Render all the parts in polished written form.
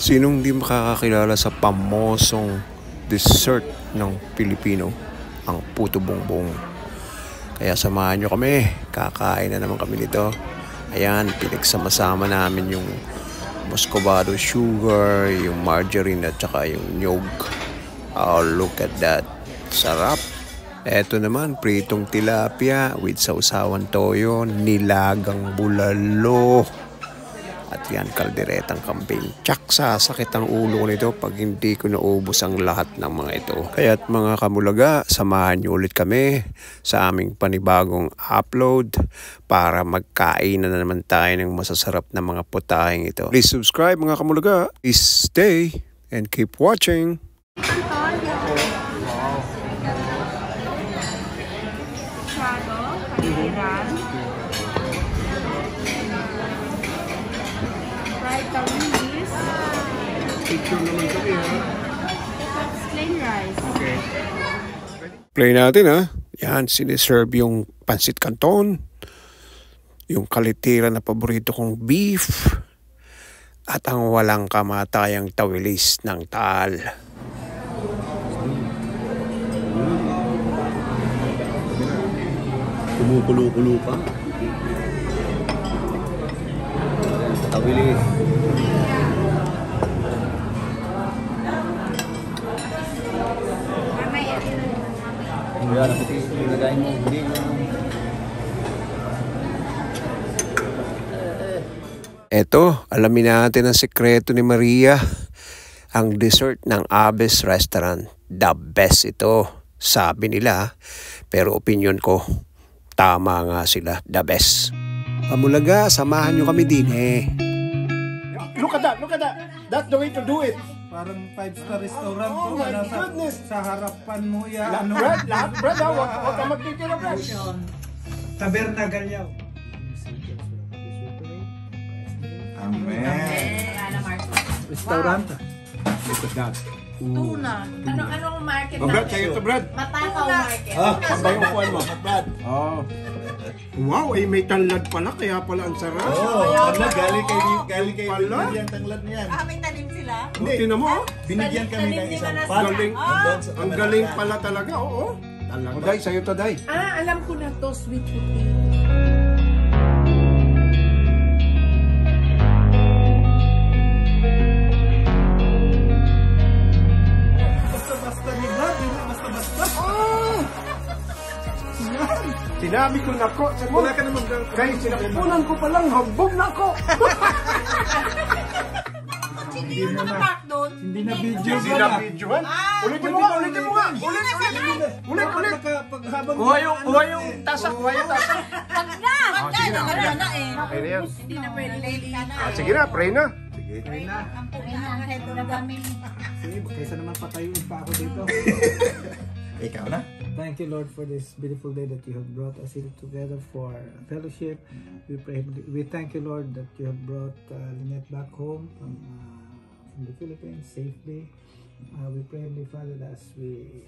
Sinong di makakakilala sa pamosong dessert ng Pilipino, ang puto bongbong. Kaya samahan nyo kami, kakain na naman kami nito. Ayan, pinagsama-sama namin yung muscovado sugar, yung margarine at saka yung nyog. Oh, look at that. Sarap. Eto naman, pritong tilapia with sausawan toyo, nilagang bulalo. At yan, kalderetang kambing. Tsak, sasakit ang ulo ko nito pag hindi ko naubos ang lahat ng mga ito. Kaya't mga kamulaga, samahan nyo ulit kami sa aming panibagong upload para magkain na naman tayo ng masasarap na mga putahing ito. Please subscribe mga kamulaga. Please stay and keep watching. Picture naman kami ha. Plain rice. Okay. Play natin ha. Yan, siniserve yung pansit canton, yung kalitira na paborito kong beef, at ang walang kamatayang tawilis ng Taal. Kumukulo-kulo pa. Tawilis. Kaya nakita mo, hindi mo. Eto, alamin natin ang sekreto ni Maria. Ang dessert ng Aves Restaurant. The best ito, sabi nila. Pero opinion ko, tama nga sila, the best. Kamulaga, samahan nyo kami din eh. Look at that, look at that. That's the way to do it. Parang 5-star restaurant. Oh my goodness. Sa harapan mo yan. Brad, huwag ka magtitira, Brad. Taberna Galyaw. Amen. Restaurant. Look at that. Tuna. Anong market Oh, Brad, sa'yo ito, Brad. Matakaw market. Sabay yung kuhan mo, Brad. Oh. Wow, ay may tanlad pala, kaya pala ang sarap. Galing kay Pala? binigyan tanglad niyan. May tanim sila. Hindi, tinan mo, oh. Binigyan kami ng isang Galing, ang galing pala talaga, oo. Talaga. Day, sa'yo to, Day. Alam ko na to, sweet potato. Sinabi ko na ko, wala ka naman kahit sinapunan ko palang, hambog na ako. Hindi yung nakapark doon. Hindi na video. Hindi na videohan. Ulitin mo nga, ulitin mo nga. Ulit. Kuha yung tasa. Wag na! Sige na, Wala na eh. Okay na yan. Hindi na pwede late ka na. Sige na, pray na. Sige. Ang pukin ang head na gamit. Sige, kaysa naman patayuin pa ako dito. Ikaw na. Thank you, Lord, for this beautiful day that you have brought us here together for fellowship. We thank you, Lord, that you have brought Lynette back home from the Philippines safely. We pray, Heavenly Father, that as we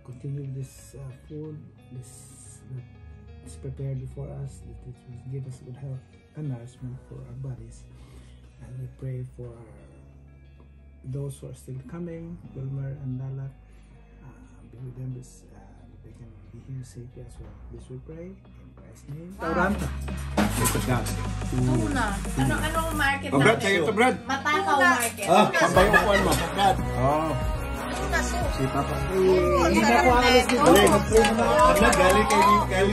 continue this food, this is prepared before us, that it will give us good health and nourishment for our bodies. And we pray for those who are still coming, Wilmer and Lala. Be with them, they can be here safely as well. This we pray in Christ's name. Restaurant. Look at that. Tuna. Anong market Oh, Brad, sa'yo ito, Brad. Matakaw market. Sabay yung kuhan mo, Brad. Oh. Tuna soup. Si Papa. Hindi na po alis dito. Galing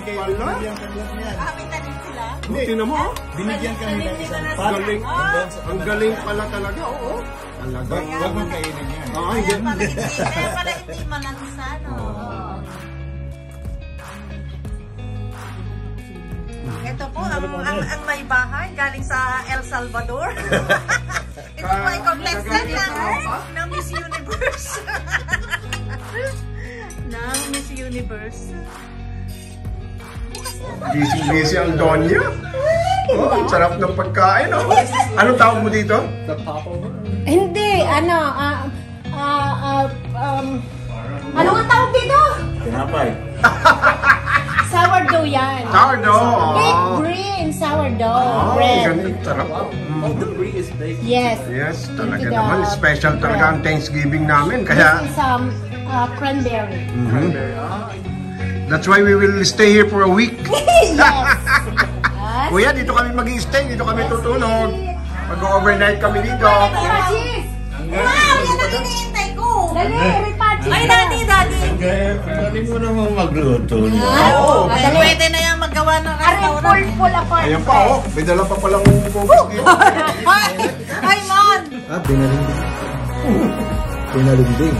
kay binigyan tanglad niyan. May tanim sila. Hindi, tinan mo, oh. Binigyan kami ng isang Galing, ang galing pala talaga, oo. Talaga. Huwag mong kainin yan. Hindi. Kaya pala hindi malansa, no? Ito po, ang may bahay galing sa El Salvador. Ito po ay contestant ng Miss Universe. ng Miss Universe. Busy ang Donya. Oh, ang sarap ng pagkain, oh. Anong tawag mo dito? Hindi, ano nga tawag dito? Tinapay. Sourdough yan. Sourdough. Baked brie and sourdough. Oh, Bread. ganun. Sarap. Oh, the brie is Yes. Yes, talaga Into the naman. Special talaga ang Thanksgiving namin. This Kaya, is cranberry. that's why we will stay here for a week. Yes. Kuya, dito kami mag-i-stay. Dito kami tutulog. Mag-overnight kami dito. Pachis! Wow, yan ang iniintay ko. Dali, Pachis! Ay, Daddy. Galing mo naman magluto. Oo. Pwede na yan magawa ng restaurant. Full ako. Ayan pa, oh. May dala pa palang bubis dito. Ay, Mon! Pinalinding.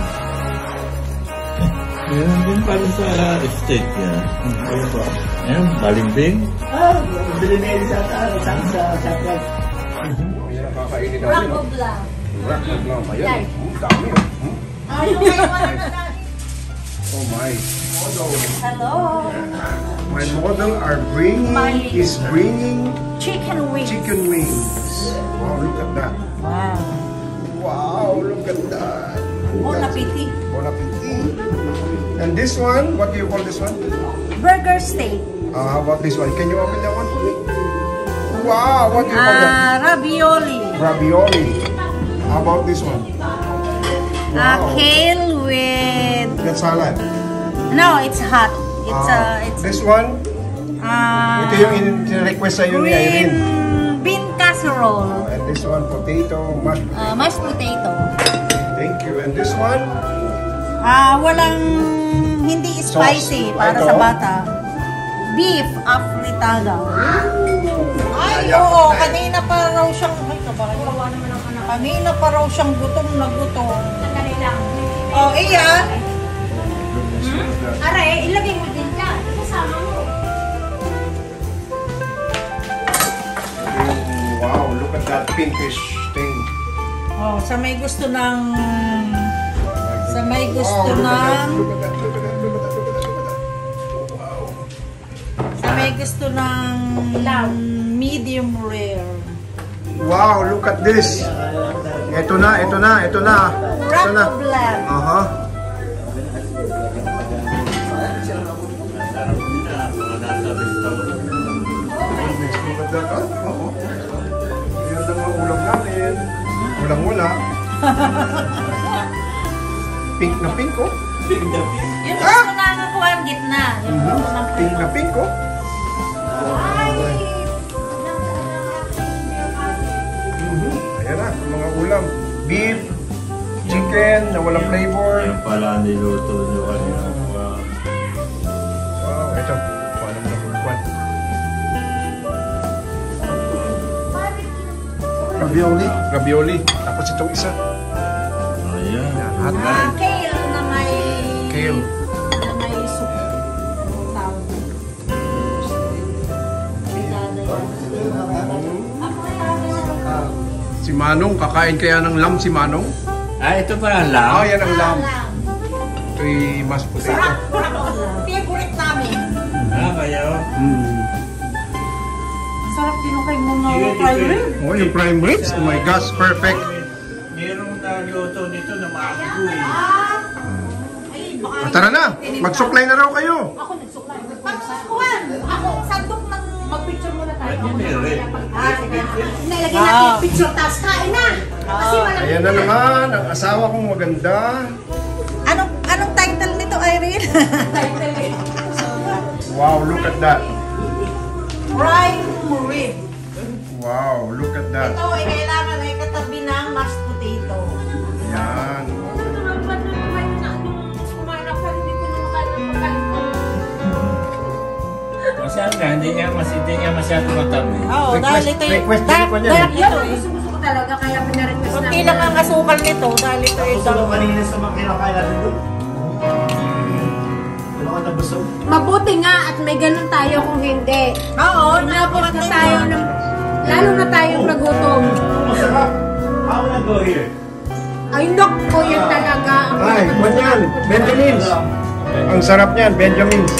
Meron din pala sa steak yan. Ayan, balimbing. Bili na yun sa saklat. Ayan, kakainin namin. Rakobla. Rakobla. Ayan. Dami. Ay, yung kaiwan na na. Oh my. Hello. My model is bringing Chicken wings. chicken wings. Wow, look at that. Wow. Wow, look at that. Bon appetit. Bon appetit. And this one, what do you call this one? Burger steak. How about this one? Can you open that one for me? Wow, what do you call that? Ravioli. Ravioli. How about this one? Wow. Kale with... That's salad. No, it's hot. It's This one, ito yung request sa iyo ni Irene. bean casserole. And this one, potato, mashed potato. Mashed potato. Thank you. And this one, Walang hindi spicy para Ito. sa bata. Beef afritada. Ay, oo. Kanina pa raw siyang... Ay, kabawa naman ang anak. Kanina pa raw siyang gutom na gutom. Sandali lang. Oh, iyan. Aray, ilagay mo din ka. Kasama mo. wow, look at that pinkish thing. Oh, sa may gusto ng... Sa may Wow, gusto look at that, ng... look at that, look at that, look at that, look at that, look at that. Wow. Sa may gusto ng... medium rare. Wow, look at this. Ito na. Rakobla. Aha. Look at that. Oo. Yan ang mga ulam namin. Ulang-wala. Pink na pink, oh. Yung gusto na nakuha ang gitna. Yung gusto ng Pink na pink, oh. Ayan na, ang mga ulam. Beef, chicken na walang flavor. Ayan pala ang niluto nyo kanina. Wow. Wow, ito. Paano mo nakukuhan? Ravioli. Tapos itong isa. Ayan. Hot kale na may... Kale. Na may soup. Tawag. Si Manong, kakain kaya ng lamb si Manong? Ah, ito pala ang lamb. Ah, yan ang lamb. Ito'y mashed potato. Favorite namin. Ah, kayo? Sarap din kay mga prime rib. Oh, yung prime ribs. Oh my gosh, perfect. Merong nagluto nito na maago eh. Tara na, magsuklay na raw kayo. Ako nagsuklay. Kuhan! Ako, sandok ng... Mag-picture muna tayo. Ano may red? Nilagyan natin yung picture, tapos kain na. Kasi walang Ayan na naman, ang asawa kong maganda. Anong title nito, Irene? Wow, look at that. Prime rib. Wow, look at that. Ito ay kailangan ay katabi ng mashed potato. Yan. Ito lang ba na kumain na nung kumain ako, hindi ko na makain ko. Masyado, hindi niya masyado matamis. Oo, dahil ito yung request din ko niyan. dark ito eh. Gusto ko talaga, kaya pinarequest Kunti lang ang asukal nito dahil ito yung dark. kanina sa mga kinakain natin doon. Mabuti nga at may ganun tayo kung hindi. Oo, Napos na tayo ng, lalo na tayong nagutom. Masarap. How na go here? Ay, naku, yan talaga. Ang Ay, kwan yan, Benjamin's. Ang sarap niyan, Benjamin's.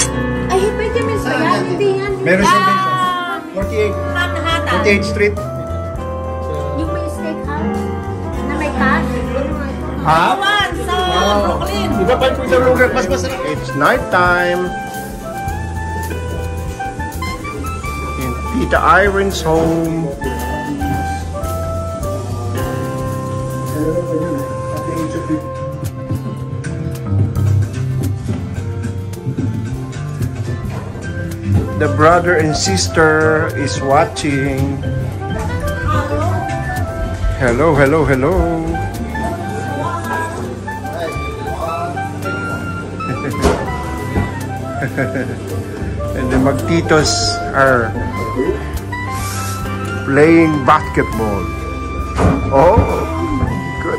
Ay, Benjamin ba yan? Hindi yan. Meron sa Benjamin's. 48, Manhattan. 48th Street. Yung may steakhouse na may cash. Ha? Awan sa Brooklyn. Iba pa yung sa lugar, mas masarap. It's night time. In Tita Irene's home. Meron pa yun eh. At the age of 50. The brother and sister is watching. Hello, hello, hello. And the magtitos are playing basketball. Oh, good.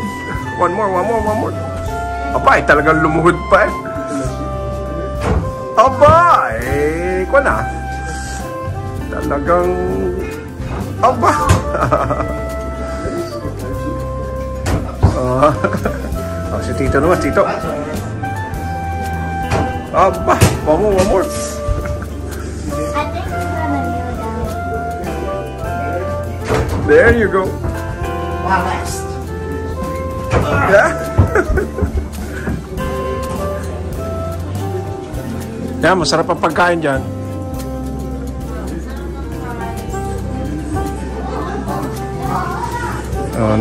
One more. Aba, talagang lumuhod pa eh. Aba, ko na. Talagang, aba. Oh, si Tito naman, Tito. Aba, one more. There you go. Yeah. Yeah, masarap ang pagkain dyan.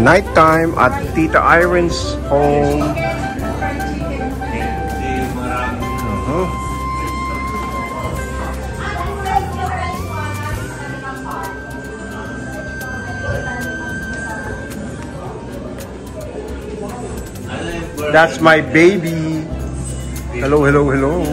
Night time at Tita Irene's home. That's my baby. Hello, hello, hello.